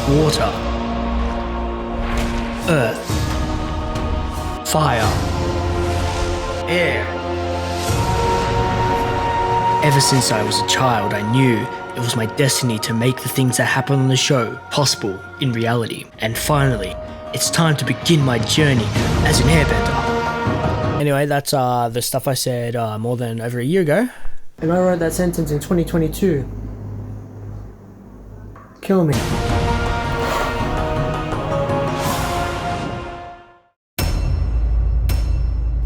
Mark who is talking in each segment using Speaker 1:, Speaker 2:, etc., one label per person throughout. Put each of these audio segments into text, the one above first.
Speaker 1: water, earth, fire, air. Ever since I was a child, I knew it was my destiny to make the things that happen on the show possible in reality. And finally, it's time to begin my journey as an airbender. Anyway, that's the stuff I said more than over a year ago. And I wrote that sentence in 2022. Kill me.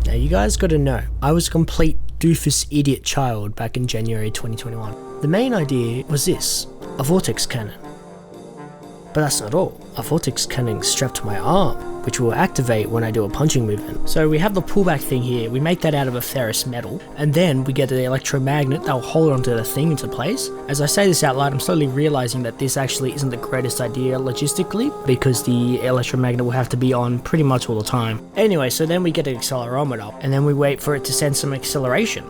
Speaker 1: Now you guys gotta know, I was a complete doofus idiot child back in January 2021. The main idea was this, a vortex cannon. But that's not all. A vortex cannon is strapped to my arm, which will activate when I do a punching movement. So we have the pullback thing here, we make that out of a ferrous metal, and then we get the electromagnet that will hold onto the thing into place. As I say this out loud, I'm slowly realizing that this actually isn't the greatest idea logistically, because the electromagnet will have to be on pretty much all the time. Anyway, so then we get an accelerometer, and then we wait for it to send some acceleration.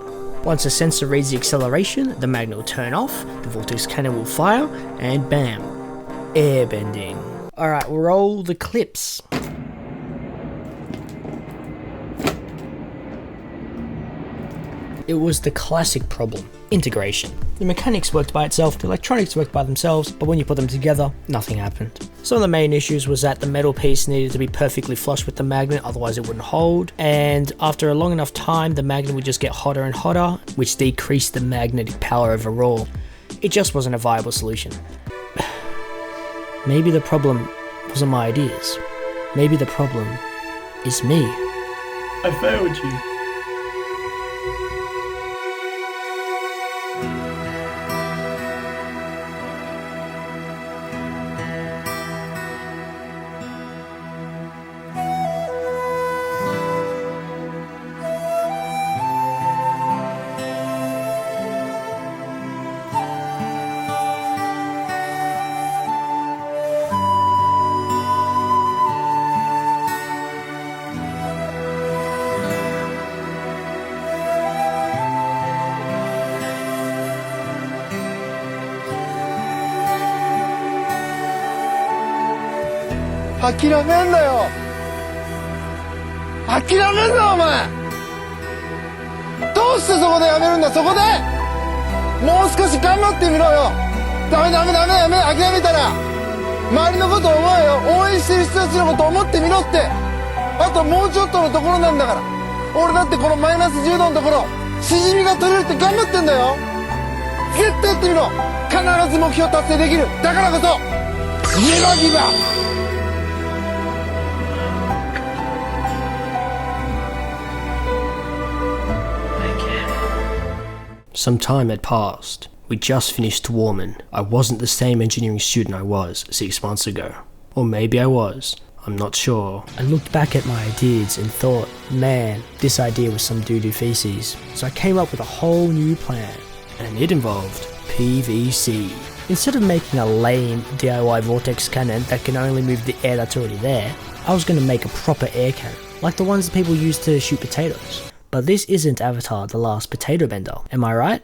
Speaker 1: Once the sensor reads the acceleration, the magnet will turn off, the vortex cannon will fire, and bam, airbending. Alright, roll the clips. It was the classic problem, integration. The mechanics worked by itself, the electronics worked by themselves, but when you put them together, nothing happened. Some of the main issues was that the metal piece needed to be perfectly flush with the magnet, otherwise it wouldn't hold, and after a long enough time, the magnet would just get hotter and hotter, which decreased the magnetic power overall. It just wasn't a viable solution. Maybe the problem wasn't my ideas. Maybe the problem is me. I failed you.
Speaker 2: 諦めんなよ。諦めんなお前。どうしてそこでやめるんだ。そこでもう少し頑張ってみろよ。ダメ諦めたら周りのこと思えよ。応援してる人たちのこと思ってみろって。あともうちょっとのところなんだから。俺だってこのマイナス10度のところしじみが取れるって頑張ってんだよ。絶対やってみろ。必ず目標達成できる。だからこそネバギブアップ。
Speaker 1: Some time had passed. We just finished swarming. I wasn't the same engineering student I was 6 months ago. Or maybe I was. I'm not sure. I looked back at my ideas and thought, man, this idea was some doo-doo feces. So I came up with a whole new plan. And it involved PVC. Instead of making a lame DIY vortex cannon that can only move the air that's already there, I was going to make a proper air cannon, like the ones that people use to shoot potatoes. But this isn't Avatar: The Last Potato Bender, am I right?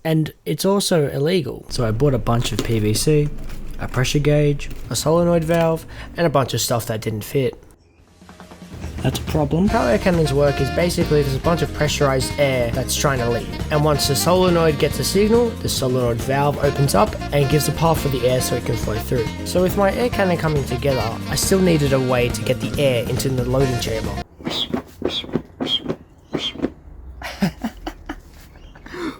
Speaker 1: And it's also illegal. So I bought a bunch of PVC, a pressure gauge, a solenoid valve, and a bunch of stuff that didn't fit. That's a problem. How air cannons work is basically there's a bunch of pressurized air that's trying to leave. And once the solenoid gets a signal, the solenoid valve opens up and gives a path for the air so it can flow through. So with my air cannon coming together, I still needed a way to get the air into the loading chamber.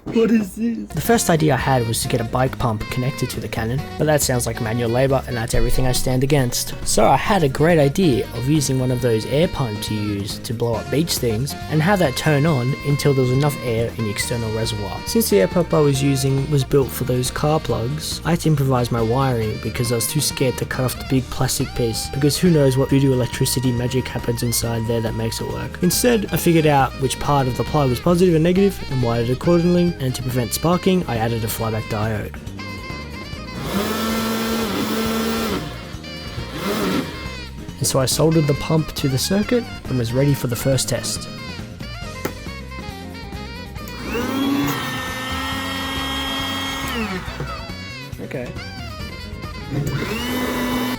Speaker 1: What is this? The first idea I had was to get a bike pump connected to the cannon, but that sounds like manual labor and that's everything I stand against. So I had a great idea of using one of those air pumps you use to blow up beach things and have that turn on until there was enough air in the external reservoir. Since the air pump I was using was built for those car plugs, I had to improvise my wiring because I was too scared to cut off the big plastic piece, because who knows what voodoo electricity magic happens inside there that makes it work. Instead, I figured out which part of the plug was positive and negative and wired it accordingly, and to prevent sparking, I added a flyback diode. And so I soldered the pump to the circuit and was ready for the first test. Okay.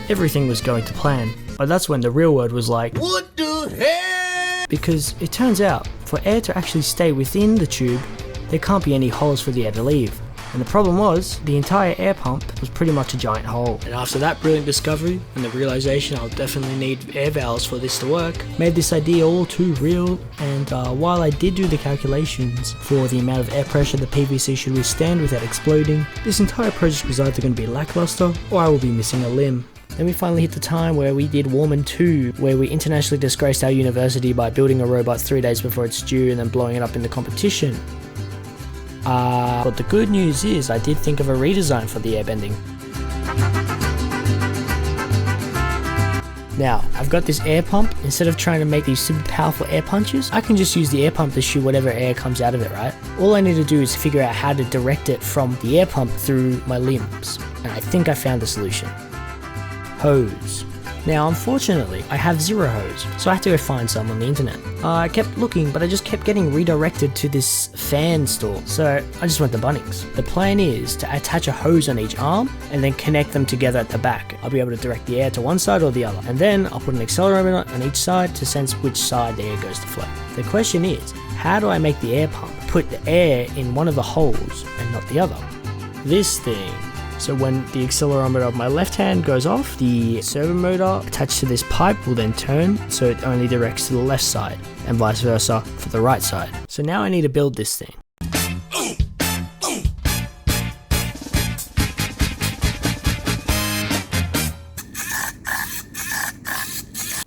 Speaker 1: Everything was going to plan, but that's when the real word was like,
Speaker 2: What the hell?
Speaker 1: because it turns out, for air to actually stay within the tube, there can't be any holes for the air to leave. And the problem was, the entire air pump was pretty much a giant hole. And after that brilliant discovery, and the realization I'll definitely need air valves for this to work, made this idea all too real. And while I did do the calculations for the amount of air pressure the PVC should withstand without exploding, this entire project was either going to be lackluster, or I will be missing a limb. Then we finally hit the time where we did Warman 2, where we internationally disgraced our university by building a robot 3 days before it's due and then blowing it up in the competition. But the good news is I did think of a redesign for the airbending. Now, I've got this air pump. Instead of trying to make these super powerful air punches, I can just use the air pump to shoot whatever air comes out of it, right? All I need to do is figure out how to direct it from the air pump through my limbs. And I think I found the solution. Hose. Now, unfortunately, I have zero hose, so I had to go find some on the internet. I kept looking, but I just kept getting redirected to this fan store, so I just went to Bunnings. The plan is to attach a hose on each arm and then connect them together at the back. I'll be able to direct the air to one side or the other, and then I'll put an accelerometer on each side to sense which side the air goes to flow. The question is, how do I make the air pump put the air in one of the holes and not the other? This thing. So when the accelerometer of my left hand goes off, the servo motor attached to this pipe will then turn so it only directs to the left side, and vice versa for the right side. So now I need to build this thing.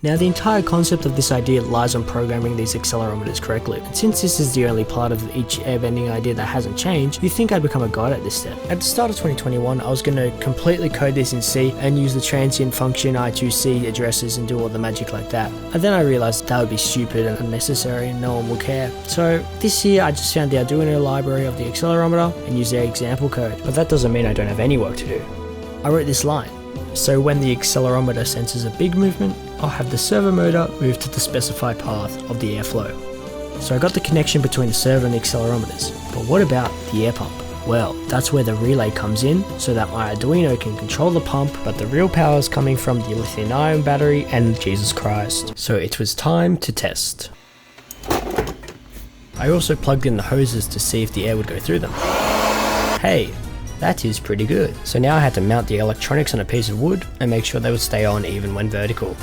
Speaker 1: Now the entire concept of this idea lies on programming these accelerometers correctly. And since this is the only part of each airbending idea that hasn't changed, you'd think I'd become a god at this step. At the start of 2021, I was going to completely code this in C and use the transient function I2C addresses and do all the magic like that. And then I realized that would be stupid and unnecessary and no one will care. So this year I just found the Arduino library of the accelerometer and used their example code. But that doesn't mean I don't have any work to do. I wrote this line. So when the accelerometer senses a big movement, I'll have the servo motor move to the specified path of the airflow. So I got the connection between the servo and the accelerometers. But what about the air pump? Well, that's where the relay comes in, so that my Arduino can control the pump, but the real power is coming from the lithium-ion battery and Jesus Christ. So it was time to test. I also plugged in the hoses to see if the air would go through them. Hey! That is pretty good. So now I had to mount the electronics on a piece of wood and make sure they would stay on even when vertical.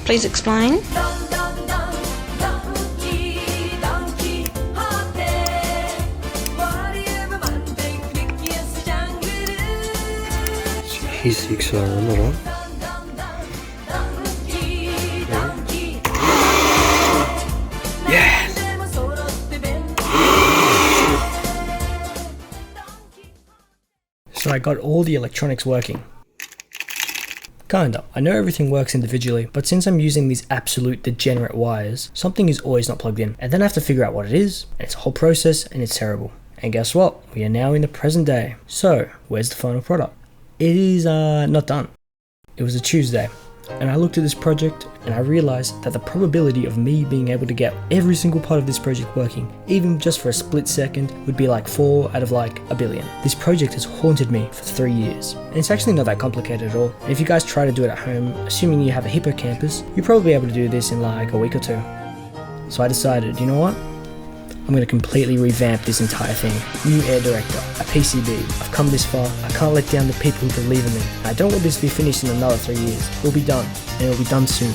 Speaker 3: Please explain.
Speaker 4: Here's the accelerometer. Yes!
Speaker 1: So I got all the electronics working. Kinda. I know everything works individually, but since I'm using these absolute degenerate wires, something is always not plugged in. And then I have to figure out what it is, and it's a whole process, and it's terrible. And guess what? We are now in the present day. So, where's the final product? It is not done. It was a Tuesday, and I looked at this project, and I realized that the probability of me being able to get every single part of this project working, even just for a split second, would be like 4 out of like a billion. This project has haunted me for 3 years, and it's actually not that complicated at all. And if you guys try to do it at home, assuming you have a hippocampus, you're probably be able to do this in like a week or 2. So I decided, you know what? I'm going to completely revamp this entire thing. New air director, a PCB. I've come this far. I can't let down the people who believe in me. I don't want this to be finished in another 3 years. It'll be done, and it'll be done soon.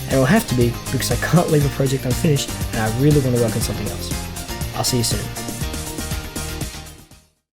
Speaker 1: And it'll have to be because I can't leave a project unfinished, and I really want to work on something else. I'll see you soon.